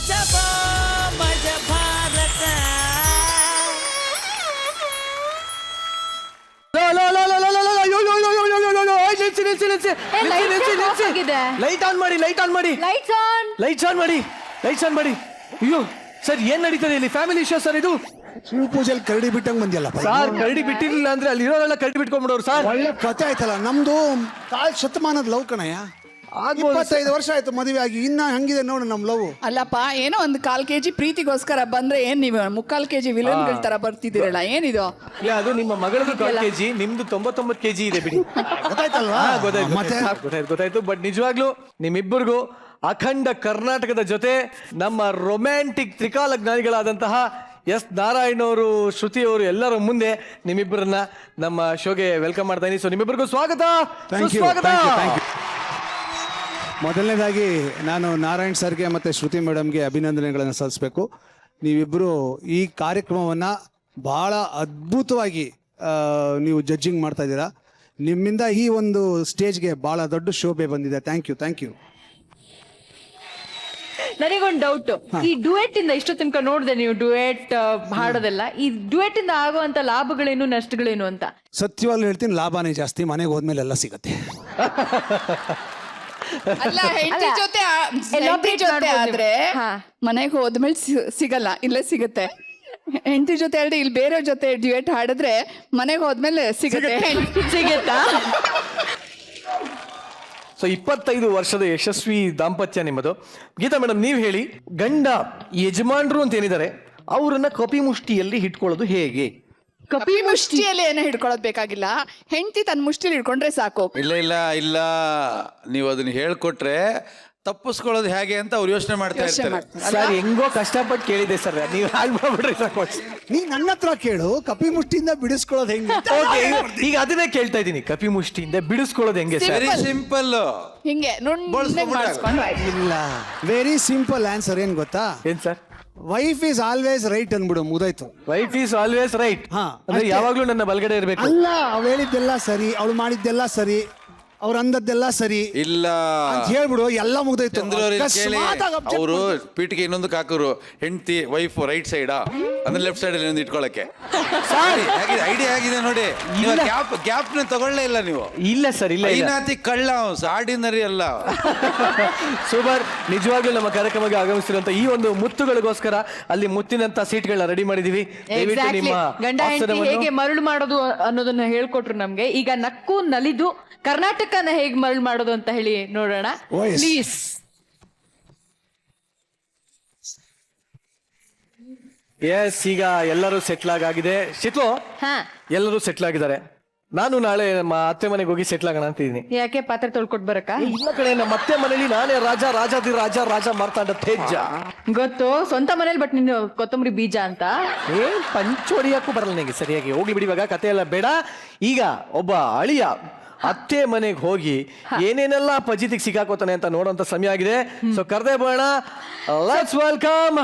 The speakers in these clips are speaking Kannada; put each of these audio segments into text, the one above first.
ಮಜಬಾ ಮಜ ಭಾರತ ಲೈಟ್ ಆನ್ ಮಾಡಿ ಅಯ್ಯೋ ಸರ್ ಏನ್ ನಡೀತದೆ ಇಲ್ಲಿ ಫ್ಯಾಮಿಲಿ ಶೋ ಸರ್ ಇದು ಶಿವ ಪೂಜೆಯಲ್ಲಿ ಕರಡಿ ಬಿಟ್ಟಂಗ್ ಬಂದಿಯಲ್ಲ ಸರ್ ಕರಡಿ ಬಿಟ್ಟಿರ್ಲಿಲ್ಲ ಅಂದ್ರೆ ಅಲ್ಲಿ ಇರೋರೆಲ್ಲ ಕರಡಿ ಬಿಟ್ಕೊಂಡ್ಬಿಡೋರು ಸರ್ ಒಳ್ಳೆ ಕಥೆ ಆಯ್ತಲ್ಲ ನಮ್ದು ಕಾಲ್ ಶತಮಾನದ ಲವ್ ಕಣಯ್ಯ 25 ವರ್ಷ ಆಯ್ತು ಮದುವೆ ಆಗಿ ಇನ್ನ ಹಂಗಿದೆ ನೋಡು ನಮ್ ಲವ್ ಅಲ್ಲಪ್ಪ ಏನೋ ಒಂದು 1/4 kg ಪ್ರೀತಿಗೋಸ್ಕರ ಬಂದ್ರೆ ಏನ್ ನೀವು 3/4 kg ವಿಲನ್ಗಳ ತರ ಬರ್ತಿದ್ದೀರಲ್ಲ ಏನಿದು ಇಲ್ಲ ಅದು ನಿಮ್ಮ ಮಗಳದು 1/4 kg ನಿಮ್ದು 99 kg ಇದೆ ಬಿಡಿ ಗೊತ್ತಾಯ್ತಲ್ವಾ ಗೊತ್ತಾಯ್ತು ಬಟ್ ನಿಜವಾಗ್ಲೂ ನಿಮ್ಮಿಬ್ಬರಿಗೂ ಅಖಂಡ ಕರ್ನಾಟಕದ ಜೊತೆ ನಮ್ಮ ರೊಮ್ಯಾಂಟಿಕ್ ತ್ರಿಕಾಲ ಜ್ಞಾನಿಗಳಾದಂತಹ ಎಸ್ ನಾರಾಯಣ್ ಅವರು ಶ್ರುತಿ ಅವರು ಎಲ್ಲರ ಮುಂದೆ ನಿಮ್ಮಿಬ್ಬರನ್ನ ನಮ್ಮ ಶೋಗೆ ವೆಲ್ಕಮ್ ಮಾಡ್ತಾ ಇದೀನಿ. ಸೊ ನಿಮ್ಮಿಬ್ಬರಿಗೂ ಸ್ವಾಗತ. ಮೊದಲನೇದಾಗಿ ನಾನು ನಾರಾಯಣ್ ಸರ್ಗೆ ಮತ್ತೆ ಶ್ರುತಿ ಮೇಡಮ್ಗೆ ಅಭಿನಂದನೆಗಳನ್ನು ಸಲ್ಲಿಸಬೇಕು. ನೀವಿಬ್ಬರು ಈ ಕಾರ್ಯಕ್ರಮವನ್ನು ಬಹಳ ಅದ್ಭುತವಾಗಿ ನೀವು ಜಡ್ಜಿಂಗ್ ಮಾಡ್ತಾ ಇದ್ದೀರಾ. ನಿಮ್ಮಿಂದ ಈ ಒಂದು ಸ್ಟೇಜ್ಗೆ ಬಹಳ ದೊಡ್ಡ ಶೋಭೆ ಬಂದಿದೆ. Thank you. ನನಗೊಂದು ಡೌಟ್, ಈ ಡುಯೆಟ್ ಇಂದ ಇಷ್ಟು ತನಕ ನೋಡಿದೆ ನೀವು ಡುಯೆಟ್ ಹಾಡೋದೆಲ್ಲ, ಈ ಡುಯೆಟ್ ಇಂದ ಆಗುವಂತ ಲಾಭಗಳೇನು ನಷ್ಟಗಳೇನು ಅಂತ? ಸತ್ಯವಾಗ್ಲೂ ಹೇಳ್ತೀನಿ, ಲಾಭನೇ ಜಾಸ್ತಿ. ಮನೆಗೆ ಹೋದ್ಮೇಲೆ ಎಲ್ಲ ಸಿಗತ್ತೆ. ಅಲ್ಲ ಹೆಂಡತಿ ಜೊತೆ ಆದ್ರೆ ಮನೆಗೆ ಹೋದ್ಮೇಲೆ ಸಿಗಲ್ಲ, ಇಲ್ಲೇ ಸಿಗುತ್ತೆ. ಹೆಂಡತಿ ಜೊತೆ ಅಲ್ದೆ ಇಲ್ಲಿ ಬೇರೆ ಜೊತೆ ಡ್ಯೂಯೆಟ್ ಹಾಡಿದ್ರೆ ಮನೆಗೆ ಹೋದ್ಮೇಲೆ ಸಿಗುತ್ತಾ? ಸೊ 25 ವರ್ಷದ ಯಶಸ್ವಿ ದಾಂಪತ್ಯ ನಿಮ್ಮದು. ಗೀತಾ ಮೇಡಮ್, ನೀವು ಹೇಳಿ, ಗಂಡ ಯಜಮಾನ್ರು ಅಂತ ಏನಿದ್ದಾರೆ ಅವರನ್ನ ಕಪಿ ಮುಷ್ಟಿಯಲ್ಲಿ ಹಿಡ್ಕೊಳ್ಳೋದು ಹೇಗೆ? ಕಪಿ ಮುಷ್ಟಿಯಲ್ಲಿ ಏನೋ ಹಿಡ್ಕೊಳ್ಳೋದು ಬೇಕಾಗಿಲ್ಲ, ಹೆಂಡತಿ ತನ್ನ ಮುಷ್ಟಿಯಲ್ಲಿ ಹಿಡ್ಕೊಂಡ್ರೆ ಸಾಕು. ಇಲ್ಲ ನೀವು ಅದನ್ನ ಹೇಳ್ಕೊಟ್ರೆ ತಪ್ಪಿಸ್ಕೊಳ್ಳೋದು ಹೇಗೆ ಅಂತ ಅವ್ರು ಯೋಚನೆ ಮಾಡ್ತಾ ಇರ್ತಾರೆ. ಸರ್ ಹೆಂಗೋ ಕಷ್ಟಪಟ್ಟು ಕೇಳಿದೆ ಸರ್, ನೀವು ಹಾಳು ಮಾಡ್ಬಿಡ್ರಿ ಸಾಕು. ನೀ ನನ್ನ ಹತ್ರ ಕೇಳು, ಕಪಿ ಮುಷ್ಟಿಯಿಂದ ಬಿಡಿಸ್ಕೊಳ್ಳೋದು ಹೆಂಗೆ? ಈಗ ಅದನ್ನೇ ಕೇಳ್ತಾ ಇದ್ದೀನಿ, ಕಪಿ ಮುಷ್ಟಿಯಿಂದ ಬಿಡಿಸ್ಕೊಳ್ಳೋದು ಹೆಂಗೆ ಸರ್? Very simple. ಹಿಂಗೆ ಇಲ್ಲ, ವೆರಿ ಸಿಂಪಲ್ ಆನ್ಸರ್. ಏನ್ ಗೊತ್ತಾ? ಏನ್ sir? Wife is always right ಅಂದ್ಬಿಡು, ಮುದಾಯ್ತು. Wife is always right. ಅಂದ್ರೆ ಯಾವಾಗ್ಲೂ ನನ್ನ ಬಲಗಡೆ ಇರ್ಬೇಕು. ಅಲ್ಲ, ಅವಳು ಹೇಳಿದ್ದೆಲ್ಲ ಸರಿ, ಅವಳು ಮಾಡಿದ್ದೆಲ್ಲ ಸರಿ, ಅವ್ರು ಅಂದದ್ದೆಲ್ಲ ಸರಿ ಇಲ್ಲ ಅಂತ ಹೇಳ್ಬಿಡು, ಎಲ್ಲ ಮುಗ್ದೈತು. ಅವರು ಪೀಠಿಗೆ ಇನ್ನೊಂದು ಹಾಕೋರು, ಹೆಂಡತಿ ವೈಫ್ ರೈಟ್ ಸೈಡಾ ಅಂದ್ರೆ ಲೆಫ್ಟ್ ಸೈಡ್ ಅಲ್ಲಿ ಇಟ್ಕೊಳಕ್ಕೆ. ಐಡಿಯಾ ಆಗಿದೆ ನೋಡಿ. ಗ್ಯಾಪ್ ನ ತಗೊಳ್ಳೇ ಇಲ್ಲ ನೀವು. ಇಲ್ಲ ಸರ್, ಇಲ್ಲ ಐನಾತಿ ಕಳ್ಳ, ಆರ್ಡಿನರಿ ಅಲ್ಲ. ಸೂಪರ್. ನಿಜವಾಗ್ಲೂ ನಮ್ಮ ಕಾರ್ಯಕ್ರಮಕ್ಕೆ ಆಗಮಿಸಿರುವಂತ ಈ ಒಂದು ಮುತ್ತುಗಳಿಗೋಸ್ಕರ ಅಲ್ಲಿ ಮುತ್ತಿನಂತ ಸೀಟ್ಗಳನ್ನ ರೆಡಿ ಮಾಡಿದೀವಿ. ಗಂಡ ಹೆಂಡತಿ ಹೇಗೆ ಮರಳು ಮಾಡೋದು ಅನ್ನೋದನ್ನ ಹೇಳ್ಕೊಟ್ರು ನಮ್ಗೆ. ಈಗ ನಕ್ಕು ನಲಿದು ಕರ್ನಾಟಕನ ಹೇಗೆ ಮರಳು ಮಾಡೋದು ಅಂತ ಹೇಳಿ ನೋಡೋಣ ಪ್ಲೀಸ್. ಎಸ್, ಈಗ ಎಲ್ಲರೂ ಸೆಟ್ಲ್ ಆಗಿದೆ. ಶಿತ್ಲು, ಎಲ್ಲರೂ ಸೆಟ್ಲ್ ಆಗಿದ್ದಾರೆ. ನಾನು ನಾಳೆ ನಮ್ಮ ಅತ್ತೆ ಮನೆಗೆ ಹೋಗಿ ಸೆಟ್ಲ್ ಆಗೋಣ ಅಂತಿದ್ದೀನಿ. ಯಾಕೆ ಪಾತ್ರೆ ತೊಳ್ಕೊಟ್ ಬರಕ? ಇಲ್ಲ ಕಡೆ, ನಮ್ಮ ಅತ್ತೆ ಮನೇಲಿ ನಾನೇ ರಾಜ ಮಾರ್ತಾಂಡ ತೇಜ. ಗೊತ್ತು, ಸ್ವಂತ ಮನೇಲಿ. ಬಟ್ ನೀನು ಕೊತ್ತಂಬರಿ ಬೀಜ ಅಂತ ಪಂಚೋಡಿಯಕ್ಕೂ ಬರಲ್ಲ ನನಗೆ ಸರಿಯಾಗಿ. ಹೋಗ್ಲಿ ಬಿಡಿ, ಇವಾಗ ಕತೆ ಎಲ್ಲ ಬೇಡ. ಈಗ ಒಬ್ಬ ಅಳಿಯ ಅತ್ತೆ ಮನೆಗೆ ಹೋಗಿ ಏನೇನೆಲ್ಲ ಪಜಿತಿಗೆ ಸಿಕ್ಕಾಕೋತಾನೆ ಅಂತ ನೋಡುವಂತ ಸಮಯ ಆಗಿದೆ. ಸೊ ಕರ್ದೇ ಬೇಡ, ಲೆಟ್ಸ್ ವೆಲ್ಕಮ್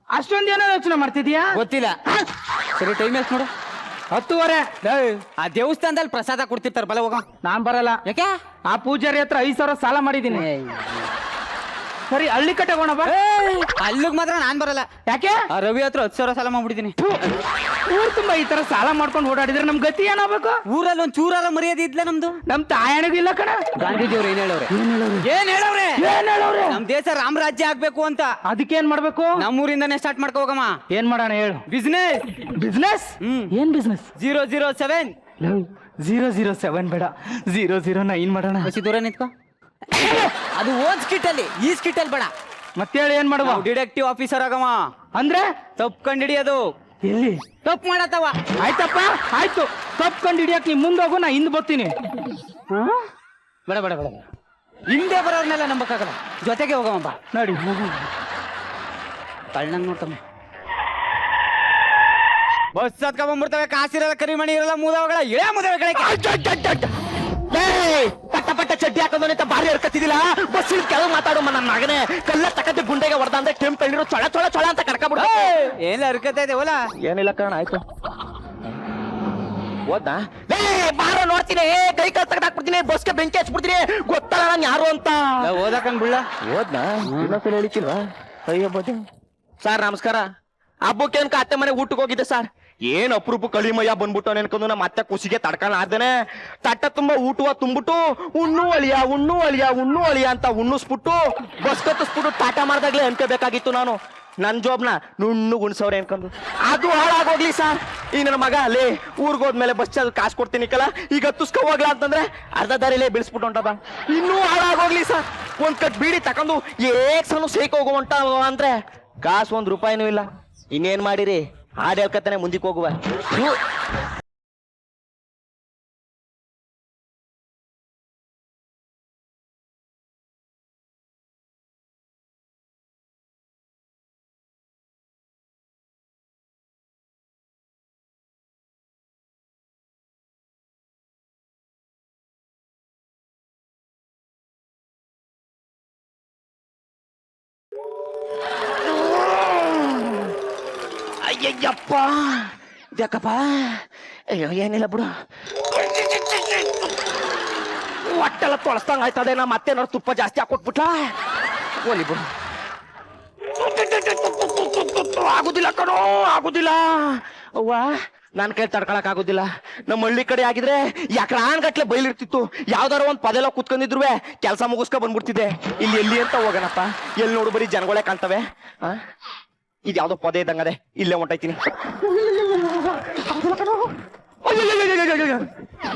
ಅಷ್ಟೊಂದೇನೋ ಯೋಚನೆ ಮಾಡ್ತಿದ್ಯಾ? ಗೊತ್ತಿಲ್ಲ. ಸರಿ, ಟೈಮ್ ಎಷ್ಟು ನೋಡು. 10:30. ಆ ದೇವಸ್ಥಾನದಲ್ಲಿ ಪ್ರಸಾದ ಕೊಡ್ತಿರ್ತಾರ, ಬಲ ಹೋಗ. ನಾನ್ ಬರಲ್ಲ. ಯಾಕೆ? ಆ ಪೂಜಾರಿ ಹತ್ರ 5,000 ಸಾಲ ಮಾಡಿದೀನಿ. ಸರಿ, ಹಳ್ಳಿ ಕಟ್ಟೆ ಹೋಗೋಣ ಬಾ. ಅಲ್ಲಿಗೆ ಮಾತ್ರ ನಾನ್ ಬರಲ್ಲ. ಯಾಕೆ? ಆ ರವಿ ಹತ್ರ 10,000 ಸಾಲ ಮಾಡ್ಬಿಟ್ಟಿದೀನಿ. ಊರ್ ತುಂಬಾ ಈ ತರ ಸಾಲ ಮಾಡ್ಕೊಂಡು ಓಡಾಡಿದ್ರೆ ನಮ್ ಗತಿ ಏನಾಗಬೇಕು? ಊರಲ್ಲಿ ಒಂದ್ ಚೂರಾರ ಮರ್ಯಾದೆ ಇದ್ಲ ನಮ್ದು? ನಮ್ ತಾಯಣಗಿಲ್ಲ ಕಣ. ಗಾಂಧೀಜಿಯವ್ರು ಏನ್ ಹೇಳವ್ರೆ? ನಮ್ ದೇಶ ರಾಮರಾಜ್ಯ ಆಗ್ಬೇಕು ಅಂತ. ಅದಕ್ಕೆ ಏನ್ ಮಾಡ್ಬೇಕು? ನಮ್ಮೂರಿಂದಾನೇ ಸ್ಟಾರ್ಟ್ ಮಾಡ್ಕೋ ಹೋಗಮ್ಮ. ಏನ್ ಮಾಡೋಣ ಹೇಳು? ಬಿಸ್ನೆಸ್. ಏನ್ ಬಿಸ್ನೆಸ್? 007. 007 ಬೇಡ, 009 ಮಾಡೋಣ. ದೂರ ನಿಂತ್ಕೋ. ಅದು ಓದ್ ಸ್ಕಿಟ್ ಅಲ್ಲಿ, ಈ ಸ್ಕಿಟ್ ಅಲ್ಲಿ ಬೇಡ. ಮತ್ತೆ ಹೇಳಿ, ಏನ್ ಮಾಡುವ? ಡಿಟೆಕ್ಟಿವ್ ಆಫೀಸರ್ ಆಗಮ್ಮ. ಅಂದ್ರೆ ತಪ್ಪು ಕಂಡಿಡಿಯೋದು. ಎಲ್ಲಿ ತಪ್ಪು ಮಾಡತ್ತವ? ಆಯ್ತಪ್ಪ, ಆಯ್ತು. ತಪ್ಪು ಕಂಡು ಹಿಡಿಯಕ್ ನೀ ಮುಂದೋಗು, ನಾ ಹಿಂದ್ ಬರ್ತೀನಿ. ಬೇಡ, ಹಿಂದೆ ಬರೋರ್ನೆಲ್ಲ ನಂಬಕ್ಕಾಗಲ್ಲ, ಜೊತೆಗೆ ಹೋಗಮ್ಮ. ನೋಡಿ, ಕಳ್ಳಂಗ್ ನೋಡ್ತಮ್ಮ. ಬಸ್ ಹತ್ಕೊಂಡ್ಬರ್ತಾವೆ, ಕಾಸಿರಲ್ಲ, ಕರಿಮಣಿ ಇರಲ್ಲ, ಮೂದವಗಳ ಇಳೆ ಮುದವೆ ಪಟ್ಟ ಚಡ್ಡಿ ಹಾಕೋದು ಅಂತ ಬಾರಿ ಹರ್ಕತ್ತಿದಿಲ್ಲ. ಬಸ್ ಕೆಳಗೆ ಮಾತಾಡೋ ನನ್ನ ಮಗನೇ, ಕಲ್ಲ ತಕ್ಕಂತೆ ಗುಂಡೆಗೆ ಹೊಡೆದ ಅಂದ್ರೆ ಕೆಂಪ್ ಎಳ್ಳಿರೋ ಚೊಳ ಚೊಳ ಚೊಳ ಅಂತ ಕಡ್ಕೊಂಡ್ಬಿಡ. ಏನಿಲ್ಲ ಹರ್ಕತ್ತ ಇದೆ ಓಲಾ. ಏನಿಲ್ಲ ಕಾರಣ ಆಯ್ತು ಓದ್ನಾ ಬಾರ ನೋಡ್ತೀನಿ, ಕೈ ಕಾಲು ತೆಗೆದಾಕ್ಬಿಡ್ತೀನಿ, ಬಸ್ಗೆ ಬೆಂಕಿ ಹಚ್ಬಿಡ್ತೀನಿ, ಗೊತ್ತಲ್ಲ ನಾನು ಯಾರು ಅಂತ. ಓದಕಂಗ್ ಬಿಡ್ಲ. ಓದ್ನಾ ಇನ್ನೊಂದ್ಸಲ ಹೇಳಿಕಿಲ್ವಾ? ಅಯ್ಯೋ ಬೋದು ಸರ್ ನಮಸ್ಕಾರ. ಹಬ್ಬಕ್ಕೆ ಅನ್ಕ ಅತ್ತೆ ಮನೆ ಊಟಕ್ಕೆ ಹೋಗಿದ್ದೆ ಸರ್. ಏನ್ ಅಪರೂಪ ಕಳಿಮಯ್ಯ ಬಂದ್ಬಿಟ್ಟು ಅನ್ಕೊಂಡು ನಮ್ಮ ಅತ್ತೆ ಖುಷಿಗೆ ತಡ್ಕೊಂಡ್ ಆರ್ದೇನೆ ತಟ್ಟ ತುಂಬಾ ಊಟವ ತುಂಬಿಟ್ಟು ಉಣ್ಣು ಅಳಿಯ ಅಂತ ಉಣ್ಣಿಸ್ಬಿಟ್ಟು ಬಸ್ ಕತ್ತಿಸ್ಬಿಟ್ಟು ಟಾಟಾ ಮಾಡ್ದಾಗ್ಲೇ ಅನ್ಕೋಬೇಕಾಗಿತ್ತು ನಾನು. ನನ್ ಜೋಬ್ನ ನುಣ್ಣು ಗುಣ್ಸವ್ರೆ ಅನ್ಕೊಂಡು ಅದು ಹಾಳಾಗೋಗ್ಲಿ ಸರ್. ಈ ನನ್ನ ಮಗ ಅಲ್ಲೇ ಊರ್ಗ್ ಹೋದ್ಮೇಲೆ ಬಸ್ ಚಾರ್ಜ್ ಕಾಸು ಕೊಡ್ತೀನಿ ಕಲ, ಈಗ ತುಸ್ಕೊ ಹೋಗ್ಲಾ ಅಂತಂದ್ರೆ ಅರ್ಧ ದಾರಿಲೇ ಬಿಡಿಸ್ಬಿಟ್ಟು ಹೊಂಟದ. ಇನ್ನೂ ಹಾಳಾಗೋಗ್ಲಿ ಸರ್. ಒಂದ್ ಕಟ್ ಬೀಡಿ ತಕೊಂಡು ಏಕ್ಸನು ಸೇಕ್ ಹೋಗೋ ಹೊಂಟ ಅಂದ್ರೆ ಕಾಸು ₹1 ಇಲ್ಲ. ಇನ್ನೇನ್ ಮಾಡಿರಿ, ಹಾಡು ಹೇಳ್ಕತ್ತಾನೆ ಮುಂದಕ್ಕೆ ಹೋಗುವ. ಅಯ್ಯಯ್ಯಪ್ಪ ಯಾಕಪ್ಪ, ಅಯ್ಯೋ ಏನಿಲ್ಲ ಬಿಡು, ಹೊಟ್ಟೆಲ್ಲ ತೊಳಸ್ದಂಗ ಆಯ್ತದೆ. ನಾ ಮತ್ತೆ ನೋಡ್ ತುಪ್ಪ ಜಾಸ್ತಿ ಹಾಕೊಟ್ಬಿಟ್ಲ. ಓಲಿ ಬಿಡು, ಆಗುದಿಲ್ಲ ಕಣೋ, ಆಗುದಿಲ್ಲ ಅವ್ವ, ನನ್ ಕೈ ತಡ್ಕೊಳಕ್ ಆಗುದಿಲ್ಲ. ನಮ್ಮ ಹಳ್ಳಿ ಕಡೆ ಆಗಿದ್ರೆ ಗಟ್ಲೆ ಬೈಲಿರ್ತಿತ್ತು, ಯಾವ್ದಾರ ಒಂದ್ ಪದೆಲ್ಲ ಕುತ್ಕೊಂಡಿದ್ರು ಕೆಲಸ ಮುಗಿಸ್ಕೊ ಬಂದ್ಬಿಡ್ತಿದ್ದೆ. ಇಲ್ಲಿ ಎಲ್ಲಿ ಅಂತ ಹೋಗೋಣಪ್ಪ, ಎಲ್ಲಿ ನೋಡು ಬರೀ ಜನಗಳೇ ಕಾಣ್ತವೆ. ಇದು ಯಾವ್ದೋ ಪೊದೆ ಇದ್ದಂಗದೆ, ಇಲ್ಲೇ ಹೊಂಟೈತೀನಿ.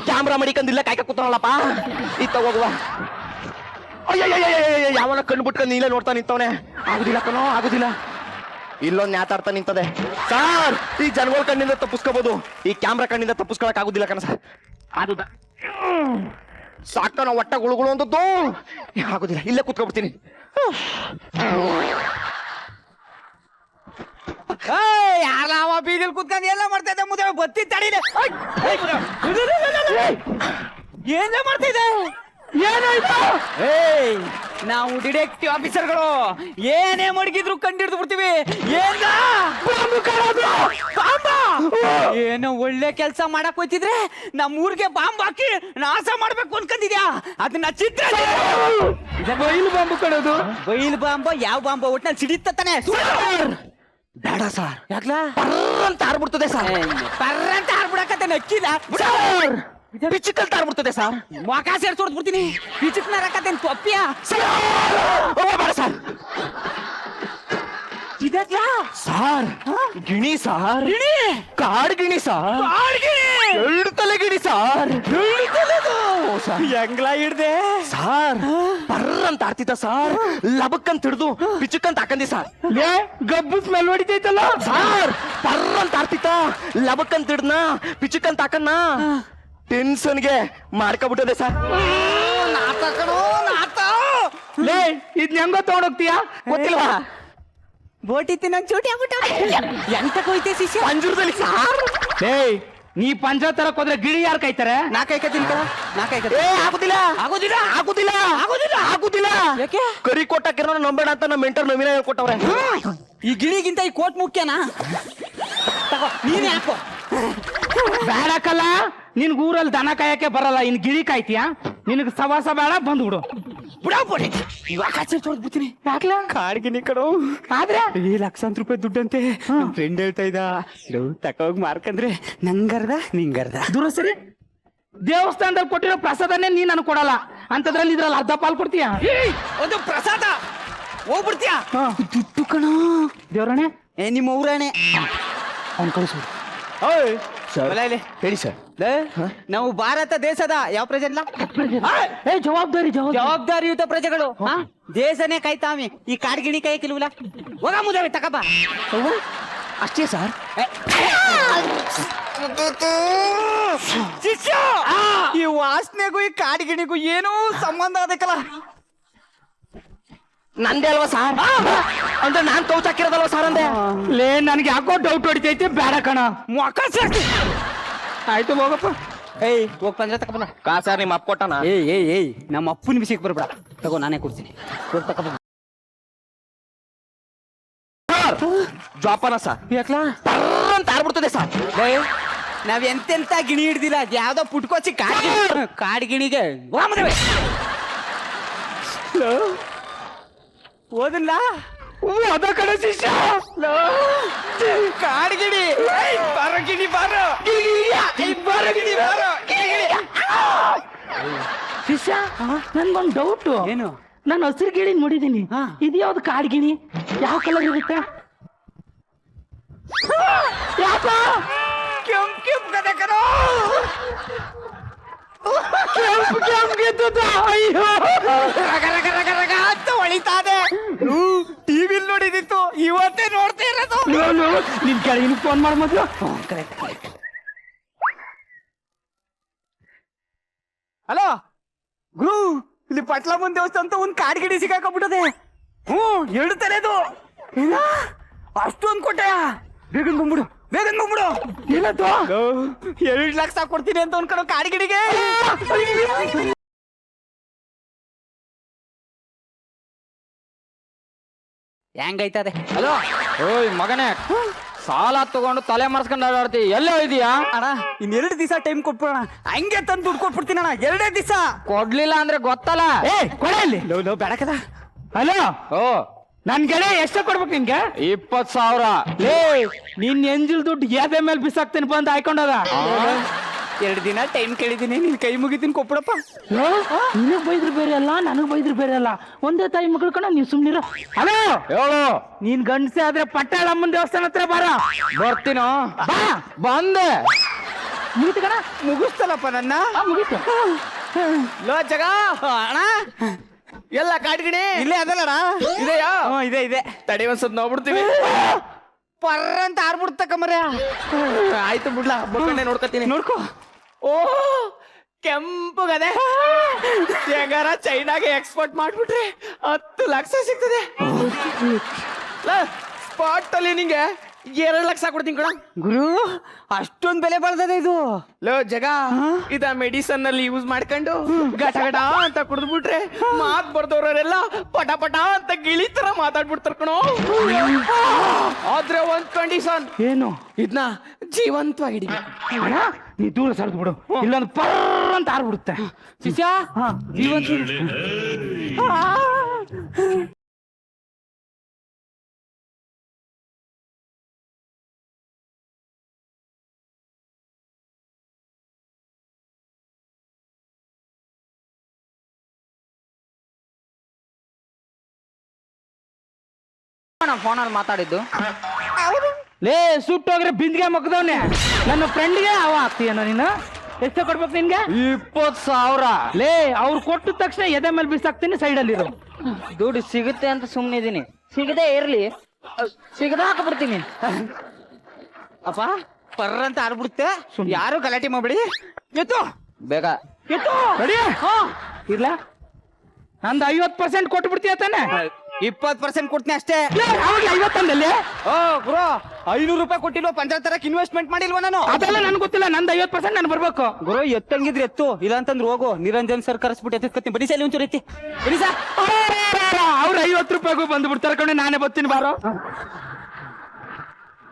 ಕ್ಯಾಮ್ರಾ ಮಡಿಕಂದಿಲ್ಲ ಕಾಯ್ಕ ಕೂತಾನಲ್ಲಪ್ಪ, ಇತ್ತ ಹೋಗುವ. ಯಾವನ ಕಣ್ಣು ಬಿಟ್ಕೊಂಡು ನೀಲೇ ನೋಡ್ತಾ ನಿಂತವನೆ. ಆಗುದಿಲ್ಲ ಕಣೋ, ಆಗುದಿಲ್ಲ. ಇಲ್ಲೊಂದ್ ನ್ಯಾತಾಡ್ತಾ ನಿಂತದೆ ಸಾರ್. ಈ ಜನಗಳ ಕಣ್ಣಿಂದ ತಪ್ಪಿಸ್ಕೋಬಹುದು, ಈ ಕ್ಯಾಮ್ರಾ ಕಣ್ಣಿಂದ ತಪ್ಪಿಸ್ಕೊಳಕ್ ಆಗುದಿಲ್ಲ ಕಣ ಸರ್. ಆಗುದ ಸಾಕನ ಒಟ್ಟ ಗುಳುಗುಳು ಅಂತದ್ದು ಆಗುದಿಲ್ಲ. ಇಲ್ಲೇ ಕೂತ್ಕೊಬಿಡ್ತೀನಿ. ಯಾರ ಬೀದಿಲ್ ಕುತ್ಕೊಂಡು ಎಲ್ಲ ಮಾಡ್ತಾ ಇದ್ದೆ, ಮುದ್ದೆ ಬತ್ತಿ ತಡೀಲೆ. ಏನ ಮಾಡ್ತಿದ್ದೆ? ಏನಾಯ್ತು? ನಾವು ಡಿಟೆಕ್ಟಿವ್ ಆಫೀಸರ್ಗಳು ಏನೇ ಮಡಗಿದ್ರು ಕಂಡಿಡ್ದು ಬಿಡ್ತೀವಿ. ಏನೋ ಒಳ್ಳೆ ಕೆಲಸ ಮಾಡಕ್ ಹೋಯ್ತಿದ್ರೆ ನಮ್ಮ ಊರಿಗೆ ಬಾಂಬ್ ಹಾಕಿ ನಾಶ ಮಾಡ್ಬೇಕು ಅನ್ಕೊಂಡಿದ್ಯಾ? ಅದನ್ನ ಚಿತ್ರ ಬೈಲು ಬಾಂಬು ಕಣೋದು. ಬೈಲ್ ಬಾಂಬ ಯಾವ ಬಾಂಬ ಒಟ್ನಲ್ಲಿ ಸಿಡಿತಾನೆ. ಬೇಡ ಸರ್, ಯಾಕ್ಲಾ? ಅಂತ ಆರ್ಬಿಡ್ತದೆ ಸರ್. ಪರ್ರಂತ ಆರ್ಬಿಡಕತ್ತೆ ನಕ್ಕಿಲ್ಲ. ಪಿಚ್ಚಿಕಲ್ ತಾರ್ಬಿಡ್ತದೆ ಸರ್. ಮೊಕ ಸೇರ್ಸೋಡ್ಬಿಡ್ತೀನಿ. ಪಿಚಿಕ್ ನರಕತ್ತೇನ್ ತೊಪ್ಪಿಯ ಬೇಡ ಸರ್. ಇದಕ್ಲಾ ಸಾರ್ ಗಿಣಿ ಸಾರ್, ಕಾಡ್ ಗಿಣಿ ಸಾರ್, ಎರಡು ತಲೆ ಗಿಣಿ ಸಾರ್. ಹೆಂಗ್ಲಾ ಹಿಡ್ದೆ ಸಾರ್? ಪರ್ರಂತ ಆಡ್ತಿದ್ದ ಸಾರ್, ಲಬಕ್ಕಂತ ಹಿಡ್ದು ಪಿಚುಕ್ಕಂತ ಹಾಕಂದಿ ಸಾರ್. ಗಬ್ಬು ಸ್ಮೆಲ್ ಹೊಡಿತೈತಲ್ಲ ಸಾರ್. ಪರ್ರಂತ ಆಡ್ತಿತ್ತ, ಲಬಕ್ಕಂತ ಹಿಡ್ನ ಪಿಚುಕ್ಕಂತ ಹಾಕನ್ನ ಟೆನ್ಷನ್ಗೆ ಮಾಡ್ಕೊಬಿಟ್ಟದೆ ಸರ್. ಲೇ ಇದ್ನ ಹೆಂಗೋ ತಗೊಂಡೋಗ್ತೀಯಾ? ಗೊತ್ತಿಲ್ವಾ? ಬೋಟಿ ತಿನ್ನಂಗ್ ಚೂಟಿ ಆಗ್ಬಿಟ್ಟು ಎಂತ ಕೊಯ್ತೆ ಶಿಷ್ಯ ಪಂಜುರದಲ್ಲಿ ಸಾರ್. ಏಯ್ ನೀ ಪಂಜ ತರಕ್ ಹೋದ್ರೆ ಗಿಳಿ ಯಾರು ಕಾಯ್ತಾರೆ? ನಾ ಕೈಕತ್ತೀನಿ ಕಣ, ನಾ ಕೈಕತ್ತೀನಿ. ಆಗುದಿಲ್ಲ ಆಗೋದಿಲ್ಲ ಆಗುದಿಲ್ಲ ಆಗುದಿಲ್ಲ ಆಗುದಿಲ್ಲ. ಯಾಕೆ? ಕರಿ ಕೊಟ್ಟಾಕಿರೋ ನಂಬೇಡ ಅಂತ ನಮ್ಮ ಮೆಂಟರ್ ನವೀನ ಹೇಳ್ಕೊಟ್ಟವ್ರೆ. ಈ ಗಿಳಿಗಿಂತ ಈ ಕೋಟ್ ಮುಖ್ಯನಾ? ತಗೋ ನೀನೇ ಹಾಕೋ. ಬೇಡಕ್ಕಲ್ಲ, ನಿನ್ಗ ಊರಲ್ಲಿ ದನ ಕಾಯಕ್ಕೆ ಬರಲ್ಲ, ಇನ್ ಗಿಳಿ ಕಾಯ್ತೀಯಾ? ನಿನಗ್ ಸವಾಸ ಬೇಡ, ಬಂದ್ಬಿಡು. ಬಿಡಾಬಿಡಿ ಇವಾಗ ಕಾಚೆ ತೊಡ್ಬಿಡ್ತೀನಿ. ಯಾಕ್ಲಾ? ಕಾಡ್ಗಿನಿ ಕಣೋ. ಆದ್ರೆ ಲಕ್ಷಾಂತರ ರೂಪಾಯಿ ದುಡ್ಡಂತೆ. ನಮ್ ಫ್ರೆಂಡ್ ಹೇಳ್ತಾ ಇದ್ದ, ತಕೋಗ್ ಮಾರ್ಕಂದ್ರೆ ನಂಗರ್ದ ನಿಂಗರ್ದ. ದೂರ ಸರಿ. ದೇವಸ್ಥಾನದಲ್ಲಿ ಕೊಟ್ಟಿರೋ ಪ್ರಸಾದನೇ ನೀನ್ ನನಗೆ ಕೊಡಲ್ಲ, ಅಂತದ್ರಲ್ಲಿ ಇದ್ರಲ್ಲಿ ಅರ್ಧ ಪಾಲ್ ಕೊಡ್ತೀಯಾ? ಒಂದು ಪ್ರಸಾದ ಹೋಗ್ಬಿಡ್ತೀಯ? ದುಡ್ಡು ಕಣ ದೇವ್ರಣೆ. ನಿಮ್ಮ ಊರಾಣೆ ಅವ್ನ್ ಕಳಿಸು. ಹೇಳಿ ಸರ್. ನಾವು ಭಾರತ ದೇಶದ ಯಾವ ಪ್ರಜೆಲ್ಲ ಜವಾಬ್ದಾರಿ ಜವಾಬ್ದಾರಿಯುತ ಪ್ರಜೆಗಳು. ದೇಶನೇ ಕಾಯ್ತಾವೆ, ಈ ಕಾಡ್ಗಿಣಿ ಕೈ ಕಿಲ್ವಲ್ಲ. ಹೋಗ ಮುದವೆ ತಕಬ. ಅಷ್ಟೇ ಸರ್. ಶಿಷ್ಯ, ಈ ವಾಸನೆಗೂ ಈ ಕಾಡ್ಗಿಣಿಗೂ ಏನೂ ಸಂಬಂಧ ಅದಕ್ಕಲ್ಲ. ನಂದೇ ಅಲ್ವಾ ಸಾರ್ ಅಂದ್ರೆ ನಾನ್ ಕೌಚ್ ಹಾಕಿರೋದಲ್ವಾ ಸಾರ್ ಅಂದೆ ಲೇ ನನ್ಗೆ ಯಾಕೋ ಡೌಟ್ ಹೊಡಿತೈತಿ ಬೇಡ ಕಣ ಮೊಕ್ಕ ಸಾಕು. ಆಯ್ತು ಹೋಗಪ್ಪ. ಏಯ್ ಹೋಗ್ ಪಂದ್ರ ತಗೊಂಡ. ಕಾ ಸರ್ ನಿಮ್ಮ ಅಪ್ಪ ಕೊಟ್ಟನ ಏಯ್ ನಮ್ಮ ಅಪ್ಪನ ವಿಷಯಕ್ಕೆ ಬರ್ಬೇಡ. ತಗೋ ನಾನೇ ಕೊಡ್ತೀನಿ. ಜೋಪಾನ ಸರ್ ಯಾಕ್ಲಾ ಅಂತ ಆರ್ಬಿಡ್ತದೆ ಸರ್. ನಾವ್ ಎಂತೆಂತ ಗಿಣಿ ಹಿಡ್ದಿಲ್ಲ. ಅದ್ ಯಾವ್ದೋ ಪುಟ್ಕೋಚಿ ಕಾಡ್ ಗಿಣಿಗೆ ಓದಿಲ್ಲ ಅದ ಕಣ ಶಿಷ್ಯ. ಕಾಡ್ಗಿಣಿ ಬಾರೋ ಗಿಣಿ ಬಾರೋ ಶಿಷ್ಯ ನನ್ಗೊಂದು ಡೌಟ್. ಏನು? ನಾನು ಹಸಿರು ಗಿಳಿ ನೋಡಿದೀನಿ. ಇದು ಯಾವ್ದು ಕಾಡ್ ಗಿಣಿ? ಯಾವ ಕಲರ್ ಇರುತ್ತೆ? ಯಾಕ ಕೆಂಪ್ ಕದೆ ಕಣೋ. ಅಯ್ಯೋ ರಗ ಅಂತ ಹೊಳಿತಾದೆ. ಟಿವಿಲ್ ನೋಡಿದಿತ್ತು, ಇವತ್ತೇ ನೋಡ್ತಾ ಇರೋದು. ನಿನ್ ಕೆಳಗಿನ ಫೋನ್ ಮಾಡ ಮೊದ್ಲು. ಹಲೋ ಗುರು, ಇಲ್ಲಿ ಪಟ್ಲಮ್ಮನ್ ದೇವಸ್ಥಾನ ಅಂತ ಒಂದ್ ಕಾಡ್ಗಿಡಿ ಸಿಕ್ಕಾಕೊಂಡ್ಬಿಟ್ಟದೆ. 2 ತಲೆದು. ಅಷ್ಟೊಂದ್ ಕೊಟ್ಟೆಯ? ಬೇಗನ್ ಬಂದ್ಬಿಡು. ಏನದು? 2 ಲಕ್ಷ ಕೊಡ್ತೀನಿ ಅಂತ ಅನ್ಕೊಳ್ಳೋ ಕಾಡ್ಗಿಡಿಗೆ. ಹೆಂಗೈತದೆ? ಹಲೋ ಓಯ್ ಮಗನೇ, ಸಾಲ ತಗೊಂಡು ತಲೆ ಮರ್ಸ್ಕೊಂಡು ಆಡಾಡ್ತಿ. ಎಲ್ಲೇ ಇದೀಯಾ ಅಣ್ಣ, 2 ದಿವಸ ಟೈಮ್ ಕೊಟ್ಬಿಡೋಣ. ಹಂಗೆ ತಂದು ದುಡ್ಡು ಕೊಟ್ಬಿಡ್ತೀನಿ ಅಣ್ಣ. 2 ದಿವಸ ಕೊಡ್ಲಿಲ್ಲ ಅಂದ್ರೆ ಗೊತ್ತಲ್ಲ. ಏ ಕೊಡಲ್ಲಿ. ಲೋ ಬೇಡಕದ. ಹಲೋ, ಓ ನನ್ ಗೆಳೆ ಎಷ್ಟ ಕೊಡ್ಬೇಕು ನಿನ್ಗೆ? 20,000. ಲೇ ನಿನ್ ಎಂಜಿಲ್ ದುಡ್ಡು ಎದೆ ಮೇಲೆ ಬಿಸಾಕ್ತೀನಿ ಬಂದು ಹಾಕೊಂಡದ. 2 ದಿನ ಟೈಮ್ ಕೇಳಿದೀನಿ, ನಿನ್ ಕೈ ಮುಗಿತೀನಿ ಕೊಟ್ಬಿಡಪ್ಪ. ನಿನಗ್ ಬೈದ್ರು ಬೇರೆ ಅಲ್ಲ, ನನಗ್ ಬೈದ್ರು ಬೇರೆ ಅಲ್ಲ. ಒಂದೇ ತಾಯಿ ಮಗಳು ಕಣ, ನೀವ್ ಸುಮ್ನಿರೋ. ಹಲೋ ಹೇಳು. ನೀನ್ ಗಂಡಸೆ ಆದ್ರೆ ಪಟ್ಟಾಳಮ್ಮನ ದೇವಸ್ಥಾನ ಹತ್ರ ಬಾರ. ಬರ್ತೀನೋ. ಬಾ. ಬಂದೆ. ಮುಗಿತು ಕಣ. ಮುಗಿಸ್ತಲ್ಲಪ್ಪ ನನ್ನ. ಮುಗೀತು. ಲೋ ಜಗ ಅಣ್ಣ, ಎಲ್ಲ ಕಾಡ್ಗಿಣಿ ಇಲ್ಲೇ ಅದಲ್ಲಣ್ಣ. ಇದೆಯಾ? ಇದೆ ತಡಿ ಒಂದ್ಸತ್ ನೋಡ್ಬಿಡ್ತೀವಿ. ಪರ್ರ ಅಂತ ಆರ್ಬಿಡ್ತಕ್ಕಂಬರ್ಯ. ಆಯ್ತು ಬಿಡ್ಲಾ, ಬಕ್ಕಣ್ಣೆ ನೋಡ್ಕೊತೀನಿ. ನೋಡ್ಕೋ. ಓ ಕೆಂಪುಗದೆ. ಹೆಂಗಾರ ಚೈನಾಗೆ ಎಕ್ಸ್ಪೋರ್ಟ್ ಮಾಡ್ಬಿಟ್ರೆ 10 ಲಕ್ಷ ಸಿಗ್ತದೆ. ಸ್ಪಾಟ್ ಅಲ್ಲಿ ನಿಂಗೆ 2 ಲಕ್ಷ ಕೊಡ್ತೀನಿ ಕಣ. ಗುರು, ಅಷ್ಟೊಂದ್ ಬೆಲೆ ಬಾಳ್ತದೆ ಇದು. ಲೋ ಜಗ, ಇದ ಮೆಡಿಸನ್ ಅಲ್ಲಿ ಯೂಸ್ ಮಾಡ್ಕೊಂಡು ಗಟ ಗಟ ಅಂತ ಕುಡಿದ್ಬಿಟ್ರೆ ಮಾತ್ ಬರ್ದವ್ರೆಲ್ಲ ಪಟ ಪಟ ಅಂತ ಗಿಳಿ ತರ ಮಾತಾಡ್ಬಿಡ್ತಾರ ಕಣೋ. ಆದ್ರೆ ಒಂದ್ ಕಂಡೀಷನ್. ಏನು? ಇದನ್ನ ಜೀವಂತವಾಗಿ ಹಿಡಿಬೇಕು. ಅಣ್ಣ ನೀ ದೂರ ಸರಿದು ಬಿಡು, ಇಲ್ಲೊಂದು ಪರ್ರ ಅಂತ ಆರ್ಬಿಡುತ್ತೆ. ಶಿಷ್ಯ ಜೀವಂತ. ಫೋನಲ್ಲಿ ಮಾತಾಡಿದ್ದು. ಲೇ ಸುಟ್ಟೋಗ್ರೆ ಬಿಂದಿಗೆ ಮಕ್ಕದವನೆ. ನನ್ನ ಫ್ರೆಂಡ್ಗೆ ಅವ ಆಗ್ತೀಯನ ನೀನು? ಎಷ್ಟು ಕೊಡ್ಬೇಕು ನಿನ್ಗೆ? 20,000. ಲೇ ಅವ್ರು ಕೊಟ್ಟ ತಕ್ಷಣ ಎದೆ ಮೇಲೆ ಬಿಸಾಕ್ತೀನಿ, ಸೈಡಲ್ಲಿರು. ದುಡ್ಡು ಸಿಗುತ್ತೆ ಅಂತ ಸುಮ್ಮನಿದ್ದೀನಿ. ಸಿಗದೆ ಇರ್ಲಿ, ಸಿಗದ ಹಾಕಬಿಡ್ತೀನಿ. ಅಪ್ಪ ಪರ್ರ ಅಂತ ಆರ್ಬಿಡುತ್ತೆ. ಯಾರು ಗಲಾಟೆ ಮಾಡ್ಬಿಡಿ. ಎತ್ತು ಬೇಗ ಎತ್ತು ರೆಡಿ. ಇರ್ಲಾ, ನಂದು 50% ಕೊಟ್ಟು ಬಿಡ್ತೀಯ ತಾನೆ? 20% ಕೊಡ್ತೀನಿ ಅಷ್ಟೇ. ಅವಾಗ 50 ಅಂದಲ್ಲಿ. ಓ ಗುರು, 500 ರೂಪಾಯಿ ಕೊಟ್ಟಿಲ್ವ ಪಂಚಾಯತ್ ಇನ್ವೆಸ್ಟ್ಮೆಂಟ್ ಮಾಡಿಲ್ವ ನಾನು? ಅದೆಲ್ಲ ನನ್ಗೆ ಗೊತ್ತಿಲ್ಲ. ನಂದು 50% ನಾನು ಬರ್ಬೇಕು. ಗುರು ಎತ್ತಂಗಿದ್ರೆ ಎತ್ತು, ಇಲ್ಲ ಅಂತಂದ್ರೆ ಹೋಗು. ನಿರಂಜನ್ ಸರ್ ಕರೆಸ್ಬಿಟ್ಟು ಎತ್ಕೊತೀನಿ. ಬರೀ ಸಲ ಒಂಚೂರು ಎತ್ತಿ. ಬರೀ ಸರ್ ಅವ್ರು 50 ರೂಪಾಯಿಗೂ ಬಂದು ಬಿಡ್ತಾರೆ ಕಣೆ, ನಾನೇ ಬರ್ತೀನಿ ಬಾರೋ.